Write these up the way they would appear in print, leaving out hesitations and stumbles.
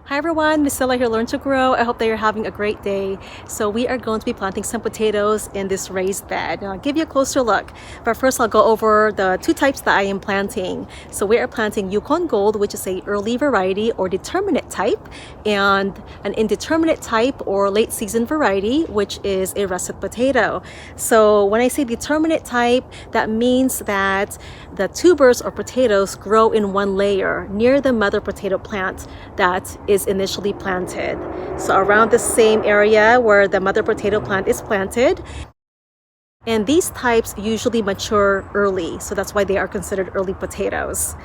Hi everyone, Miss Stella here, Learn to Grow. I hope that you're having a great day. So we are going to be planting some potatoes in this raised bed. Now I'll give you a closer look, but first I'll go over the two types that I am planting. So we are planting Yukon Gold, which is a early variety or determinate type, and an indeterminate type or late season variety, which is a russet potato. So when I say determinate type, that means that the tubers or potatoes grow in one layer near the mother potato plant that is initially planted. So around the same area where the mother potato plant is planted. And these types usually mature early, so that's why they are considered early potatoes.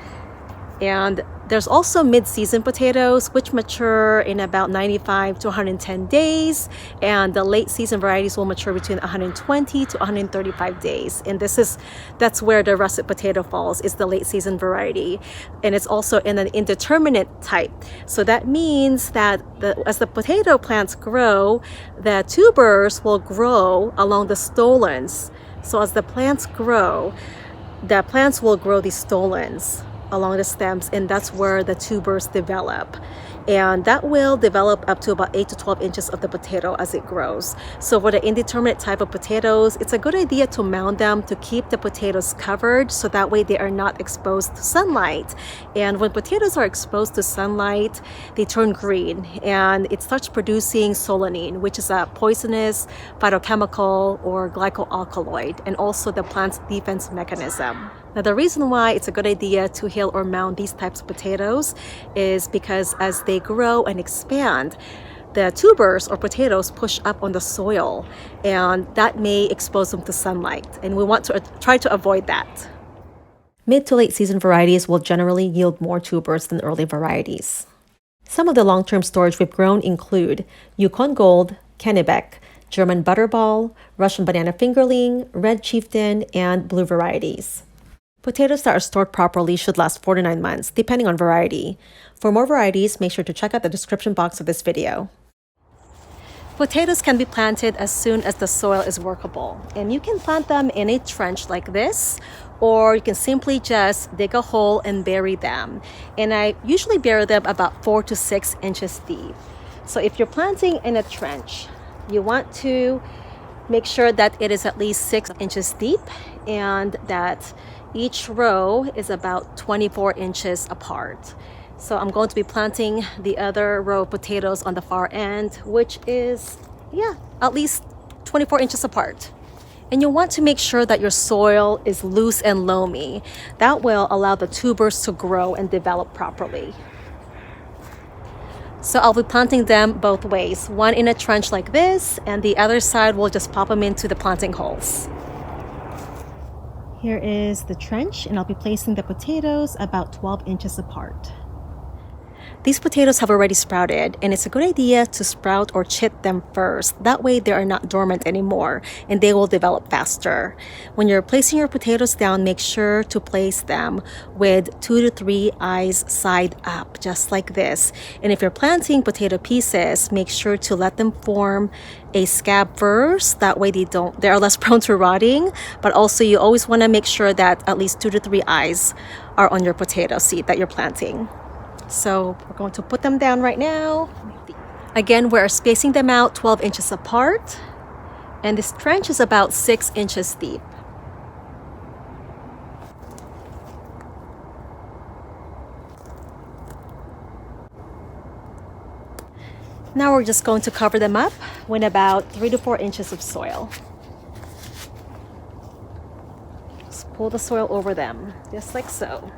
And there's also mid-season potatoes, which mature in about 95 to 110 days. And the late season varieties will mature between 120 to 135 days. And that's where the russet potato falls, is the late season variety. And it's also in an indeterminate type. So that means that as the potato plants grow, the tubers will grow along the stolons. So as the plants grow, the plants will grow these stolons along the stems, and that's where the tubers develop, and that will develop up to about 8 to 12 inches of the potato as it grows. So for the indeterminate type of potatoes, it's a good idea to mound them to keep the potatoes covered, so that way they are not exposed to sunlight. And when potatoes are exposed to sunlight, they turn green and it starts producing solanine, which is a poisonous phytochemical or glycoalkaloid, and also the plant's defense mechanism. Now, the reason why it's a good idea to hill or mound these types of potatoes is because as they grow and expand, the tubers or potatoes push up on the soil, and that may expose them to sunlight, and we want to try to avoid that. Mid to late season varieties will generally yield more tubers than early varieties. Some of the long-term storage we've grown include Yukon Gold, Kennebec, German Butterball, Russian Banana Fingerling, Red Chieftain, and blue varieties. Potatoes that are stored properly should last 4 to 9 months, depending on variety. For more varieties, make sure to check out the description box of this video. Potatoes can be planted as soon as the soil is workable, and you can plant them in a trench like this, or you can simply just dig a hole and bury them. And I usually bury them about 4 to 6 inches deep. So if you're planting in a trench, you want to make sure that it is at least 6 inches deep and that each row is about 24 inches apart. So I'm going to be planting the other row of potatoes on the far end, which is, at least 24 inches apart. And you want to make sure that your soil is loose and loamy. That will allow the tubers to grow and develop properly. So I'll be planting them both ways, one in a trench like this, and the other side we'll just pop them into the planting holes. Here is the trench, and I'll be placing the potatoes about 12 inches apart. These potatoes have already sprouted, and it's a good idea to sprout or chit them first. That way they are not dormant anymore, and they will develop faster. When you're placing your potatoes down, make sure to place them with 2 to 3 eyes side up, just like this. And if you're planting potato pieces, make sure to let them form a scab first. That way they are less prone to rotting. But also you always want to make sure that at least 2 to 3 eyes are on your potato seed that you're planting. So we're going to put them down right now. Again, we're spacing them out 12 inches apart, and this trench is about 6 inches deep. Now we're just going to cover them up with about 3 to 4 inches of soil. Just pull the soil over them, just like so.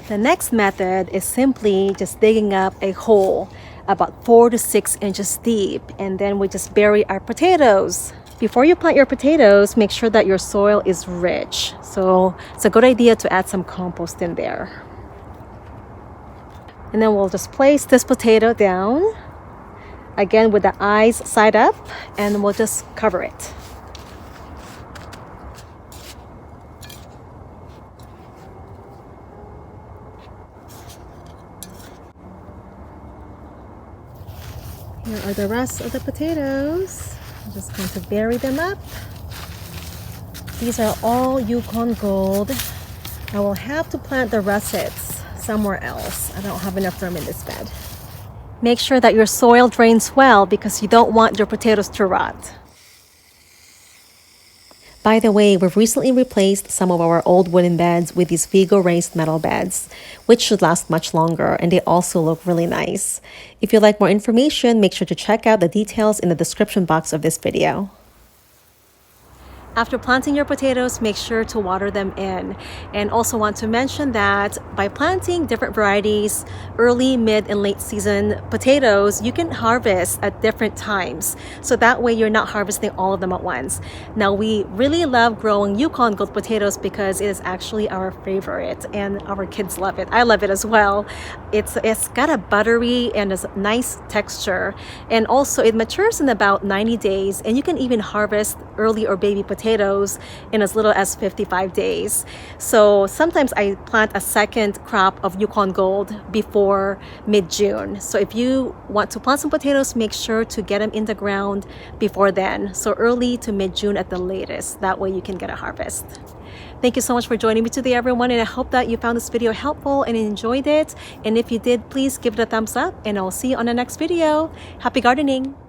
The next method is simply just digging up a hole about 4 to 6 inches deep, and then we just bury our potatoes. Before you plant your potatoes, make sure that your soil is rich. So it's a good idea to add some compost in there. And then we'll just place this potato down, again with the eyes side up, and we'll just cover it. Here are the rest of the potatoes. I'm just going to bury them up These are all Yukon Gold. I will have to plant the russets somewhere else. I don't have enough room in this bed. Make sure that your soil drains well because you don't want your potatoes to rot. By the way, we've recently replaced some of our old wooden beds with these Vego raised metal beds, which should last much longer, and they also look really nice. If you'd like more information, make sure to check out the details in the description box of this video. After planting your potatoes, make sure to water them in. And also want to mention that by planting different varieties, early, mid, and late season potatoes, you can harvest at different times. So that way you're not harvesting all of them at once. Now, we really love growing Yukon Gold potatoes because it is actually our favorite and our kids love it. I love it as well. It's got a buttery and a nice texture. And also it matures in about 90 days, and you can even harvest early or baby potatoes in as little as 55 days. So sometimes I plant a second crop of Yukon Gold before mid-June. So if you want to plant some potatoes, make sure to get them in the ground before then. So early to mid-June at the latest. That way you can get a harvest. Thank you so much for joining me today, everyone, and I hope that you found this video helpful and enjoyed it. And if you did, please give it a thumbs up, and I'll see you on the next video. Happy gardening!